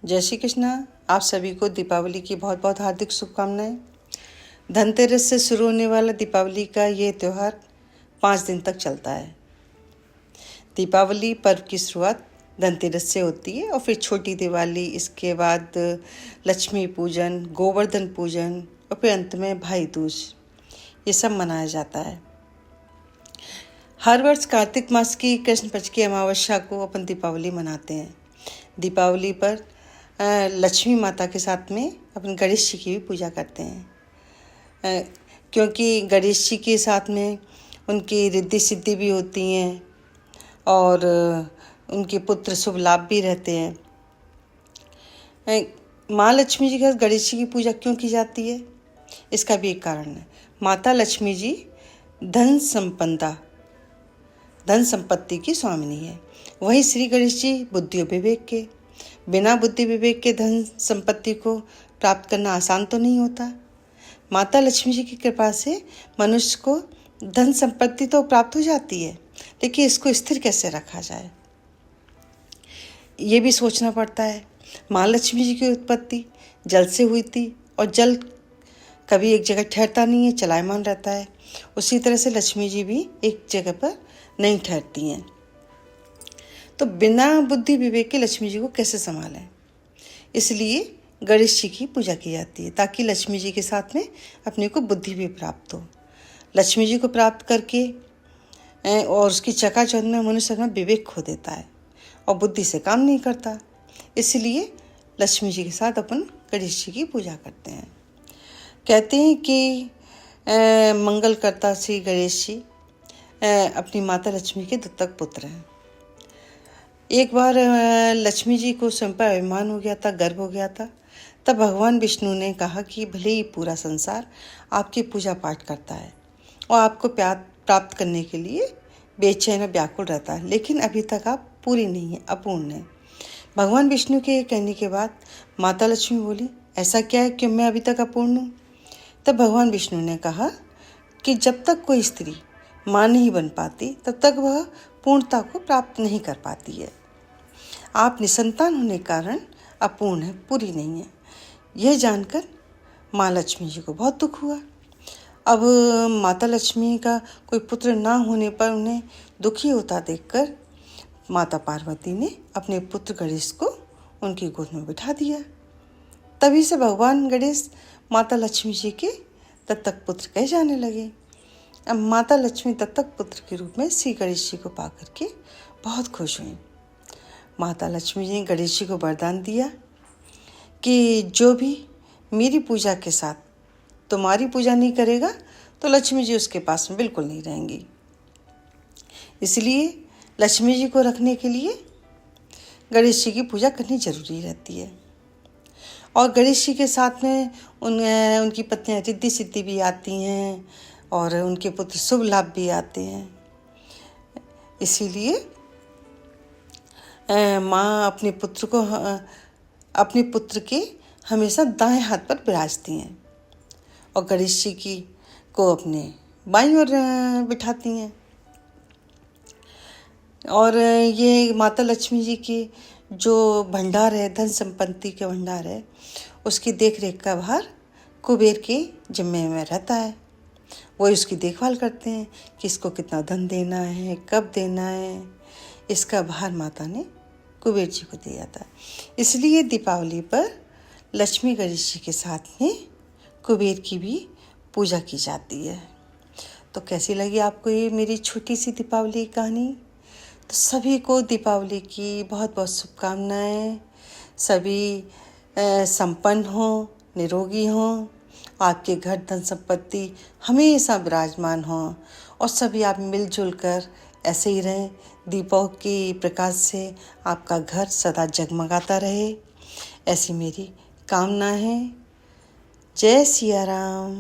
जय श्री कृष्णा। आप सभी को दीपावली की बहुत बहुत हार्दिक शुभकामनाएं। धनतेरस से शुरू होने वाला दीपावली का ये त्यौहार 5 दिन तक चलता है। दीपावली पर्व की शुरुआत धनतेरस से होती है और फिर छोटी दिवाली, इसके बाद लक्ष्मी पूजन, गोवर्धन पूजन और फिर अंत में भाई दूज, ये सब मनाया जाता है। हर वर्ष कार्तिक मास की कृष्ण पक्ष की अमावस्या को अपन दीपावली मनाते हैं। दीपावली पर लक्ष्मी माता के साथ में अपन गणेश जी की भी पूजा करते हैं, क्योंकि गणेश जी के साथ में उनकी रिद्धि सिद्धि भी होती हैं और उनके पुत्र शुभ लाभ भी रहते हैं। माँ लक्ष्मी जी के साथ गणेश जी की पूजा क्यों की जाती है, इसका भी एक कारण है। माता लक्ष्मी जी धन संपत्ति की स्वामिनी है। वहीं श्री गणेश जी बुद्धि और विवेक के। बिना बुद्धि विवेक के धन संपत्ति को प्राप्त करना आसान तो नहीं होता। माता लक्ष्मी जी की कृपा से मनुष्य को धन संपत्ति तो प्राप्त हो जाती है, लेकिन इसको स्थिर कैसे रखा जाए, ये भी सोचना पड़ता है। माँ लक्ष्मी जी की उत्पत्ति जल से हुई थी और जल कभी एक जगह ठहरता नहीं है, चलायमान रहता है। उसी तरह से लक्ष्मी जी भी एक जगह पर नहीं ठहरती हैं। तो बिना बुद्धि विवेक के लक्ष्मी जी को कैसे संभालें, इसलिए गणेश जी की पूजा की जाती है, ताकि लक्ष्मी जी के साथ में अपने को बुद्धि भी प्राप्त हो। लक्ष्मी जी को प्राप्त करके और उसकी चकाचौंध में मनुष्य अपना विवेक खो देता है और बुद्धि से काम नहीं करता। इसलिए लक्ष्मी जी के साथ अपन गणेश जी की पूजा करते हैं। कहते हैं कि मंगलकर्ता श्री गणेश जी अपनी माता लक्ष्मी के दत्तक पुत्र हैं। एक बार लक्ष्मी जी को स्वयं पर अभिमान हो गया था, गर्व हो गया था। तब भगवान विष्णु ने कहा कि भले ही पूरा संसार आपकी पूजा पाठ करता है और आपको प्यार प्राप्त करने के लिए बेचैन और व्याकुल रहता है, लेकिन अभी तक आप पूरी नहीं है, अपूर्ण है। भगवान विष्णु के कहने के बाद माता लक्ष्मी बोली, ऐसा क्या है कि मैं अभी तक अपूर्ण हूँ? तब भगवान विष्णु ने कहा कि जब तक कोई स्त्री माँ नहीं बन पाती तब तक वह पूर्णता को प्राप्त नहीं कर पाती है। आप निसंतान होने के कारण अपूर्ण है, पूरी नहीं है। यह जानकर माँ लक्ष्मी जी को बहुत दुख हुआ। अब माता लक्ष्मी का कोई पुत्र ना होने पर उन्हें दुखी होता देखकर माता पार्वती ने अपने पुत्र गणेश को उनकी गोद में बिठा दिया। तभी से भगवान गणेश माता लक्ष्मी जी के दत्तक पुत्र कहे जाने लगे। अब माता लक्ष्मी दत्तक पुत्र के रूप में श्री गणेश जी को पा करके बहुत खुश हुई। माता लक्ष्मी जी ने गणेश जी को वरदान दिया कि जो भी मेरी पूजा के साथ तुम्हारी पूजा नहीं करेगा तो लक्ष्मी जी उसके पास में बिल्कुल नहीं रहेंगी। इसलिए लक्ष्मी जी को रखने के लिए गणेश जी की पूजा करनी जरूरी रहती है। और गणेश जी के साथ में उनकी पत्नियां रिद्धि सिद्धि भी आती हैं और उनके पुत्र शुभ लाभ भी आते हैं। इसीलिए माँ अपने पुत्र के हमेशा दाएं हाथ पर विराजती हैं और गणेश जी को अपने बाईं ओर बिठाती हैं। और ये माता लक्ष्मी जी की जो भंडार है, धन संपत्ति के भंडार है, उसकी देख रेख का भार कुबेर के जिम्मे में रहता है। वो इसकी देखभाल करते हैं कि इसको कितना धन देना है, कब देना है, इसका भार माता ने कुबेर जी को दिया था। इसलिए दीपावली पर लक्ष्मी गणेश जी के साथ में कुबेर की भी पूजा की जाती है। तो कैसी लगी आपको ये मेरी छोटी सी दीपावली कहानी? तो सभी को दीपावली की बहुत बहुत शुभकामनाएं। सभी संपन्न हों, निरोगी हों, आपके घर धन संपत्ति हमेशा विराजमान हों और सभी आप मिलजुल कर ऐसे ही रहें। दीपों की प्रकाश से आपका घर सदा जगमगाता रहे, ऐसी मेरी कामना है। जय सिया राम।